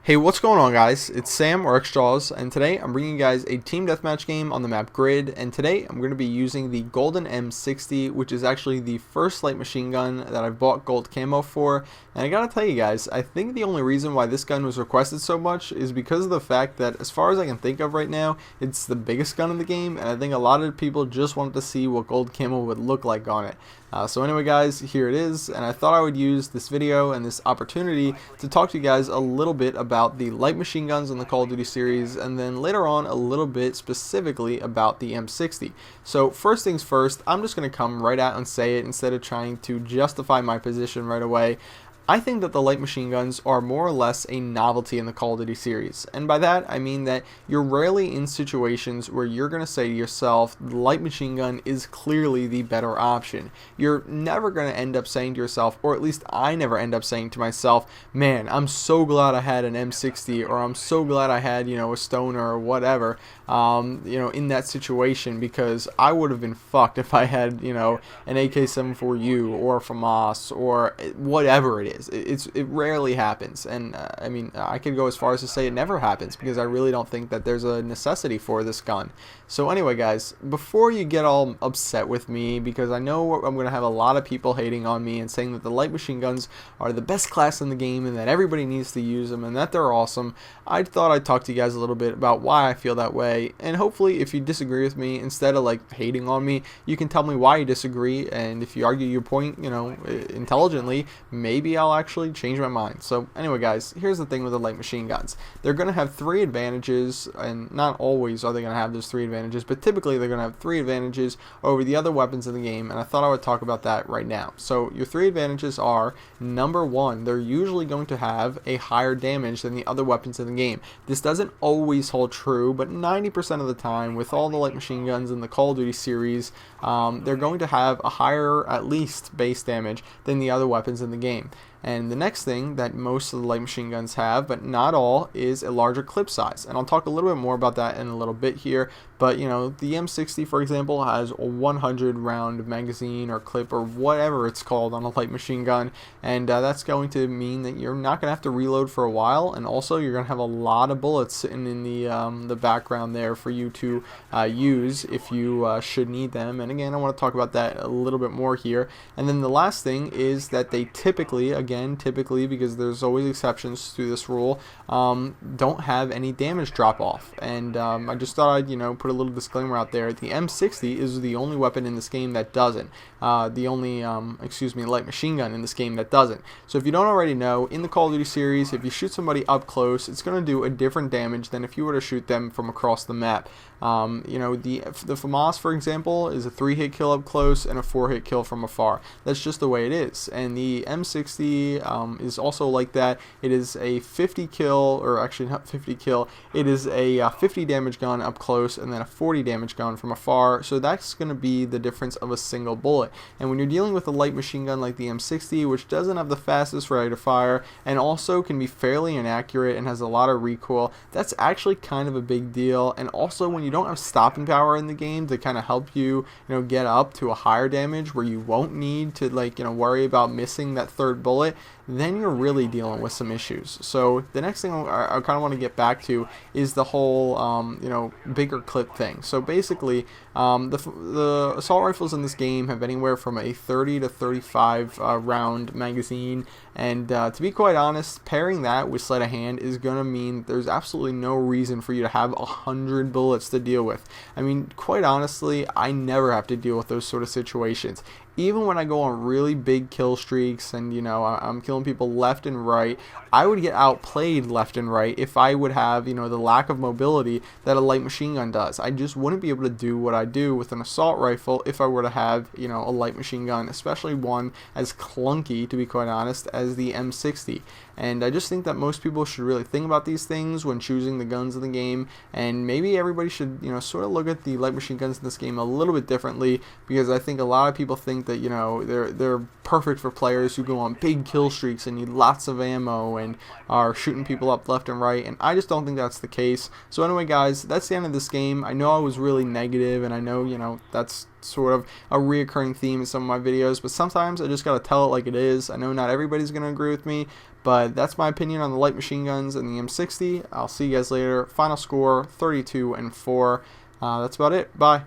Hey, what's going on, guys? It's Sam or xJawz, and today I'm bringing you guys a team deathmatch game on the map Grid, and today I'm going to be using the Golden M60, which is actually the first light machine gun that I've bought gold camo for. And I gotta tell you guys, I think the only reason why this gun was requested so much is because of the fact that, as far as I can think of right now, it's the biggest gun in the game, and I think a lot of people just wanted to see what gold camo would look like on it. So anyway, guys, here it is, and I thought I would use this video and this opportunity to talk to you guys a little bit about the light machine guns in the Call of Duty series, and then later on a little bit specifically about the M60. So first things first, I'm just going to come right out and say it instead of trying to justify my position right away. I think that the light machine guns are more or less a novelty in the Call of Duty series, and by that I mean that you're rarely in situations where you're going to say to yourself, the light machine gun is clearly the better option. You're never going to end up saying to yourself, or at least I never end up saying to myself, man, I'm so glad I had an M60, or I'm so glad I had, a stoner or whatever, in that situation, because I would have been fucked if I had, an AK-74U or a FAMAS or whatever it is. It rarely happens, and I mean, I could go as far as to say it never happens, because I really don't think that there's a necessity for this gun. So anyway, guys, before you get all upset with me, because I know I'm going to have a lot of people hating on me and saying that the light machine guns are the best class in the game and that everybody needs to use them and that they're awesome, I thought I'd talk to you guys a little bit about why I feel that way, and hopefully if you disagree with me, instead of like hating on me, you can tell me why you disagree, and if you argue your point, intelligently, maybe I'll actually change my mind. So anyway, guys, here's the thing with the light machine guns. They're going to have three advantages, and not always are they going to have those three advantages, but typically they're going to have three advantages over the other weapons in the game, and I thought I would talk about that right now. So your three advantages are, number one, they're usually going to have a higher damage than the other weapons in the game. This doesn't always hold true, but 90% of the time with all the light machine guns in the Call of Duty series, they're going to have a higher, at least, base damage than the other weapons in the game. And the next thing that most of the light machine guns have, but not all, is a larger clip size. And I'll talk a little bit more about that in a little bit here. But, the M60, for example, has a 100 round magazine or clip or whatever it's called on a light machine gun. And that's going to mean that you're not going to have to reload for a while. And also you're going to have a lot of bullets sitting in the background there for you to use if you should need them. And again, I want to talk about that a little bit more here. And then the last thing is that they typically, because there's always exceptions to this rule, don't have any damage drop off. And I just thought I'd put a little disclaimer out there. The M60 is the only weapon in this game that doesn't. The only light machine gun in this game that doesn't. So if you don't already know, in the Call of Duty series, if you shoot somebody up close, it's going to do a different damage than if you were to shoot them from across the map. The FAMAS, for example, is a 3-hit kill up close and a 4-hit kill from afar. That's just the way it is. And the M60 is also like that. It is a 50 kill, or actually not 50 kill, it is a 50 damage gun up close and then a 40 damage gun from afar. So that's going to be the difference of a single bullet. And when you're dealing with a light machine gun like the M60, which doesn't have the fastest rate of fire and also can be fairly inaccurate and has a lot of recoil, that's actually kind of a big deal. And also, when you don't have stopping power in the game to kind of help you, get up to a higher damage where you won't need to worry about missing that third bullet, then you're really dealing with some issues. So the next thing I kind of want to get back to is the whole bigger clip thing. So basically, the assault rifles in this game have anywhere from a 30 to 35 round magazine, and to be quite honest, pairing that with sleight of hand is going to mean there's absolutely no reason for you to have 100 bullets to deal with. I mean, quite honestly, I never have to deal with those sort of situations. Even when I go on really big kill streaks and, I'm killing people left and right, I would get outplayed left and right if I would have, the lack of mobility that a light machine gun does. I just wouldn't be able to do what I do with an assault rifle if I were to have, a light machine gun, especially one as clunky, to be quite honest, as the M60. And I just think that most people should really think about these things when choosing the guns in the game, and maybe everybody should, sort of look at the light machine guns in this game a little bit differently, because I think a lot of people think that they're perfect for players who go on big kill streaks and need lots of ammo and are shooting people up left and right, and I just don't think that's the case. So anyway, guys, that's the end of this game. I know I was really negative, and I know that's sort of a reoccurring theme in some of my videos, but sometimes I just gotta tell it like it is. I know not everybody's gonna agree with me, But that's my opinion on the light machine guns and the M60. I'll see you guys later. Final score 32-4. That's about it. Bye.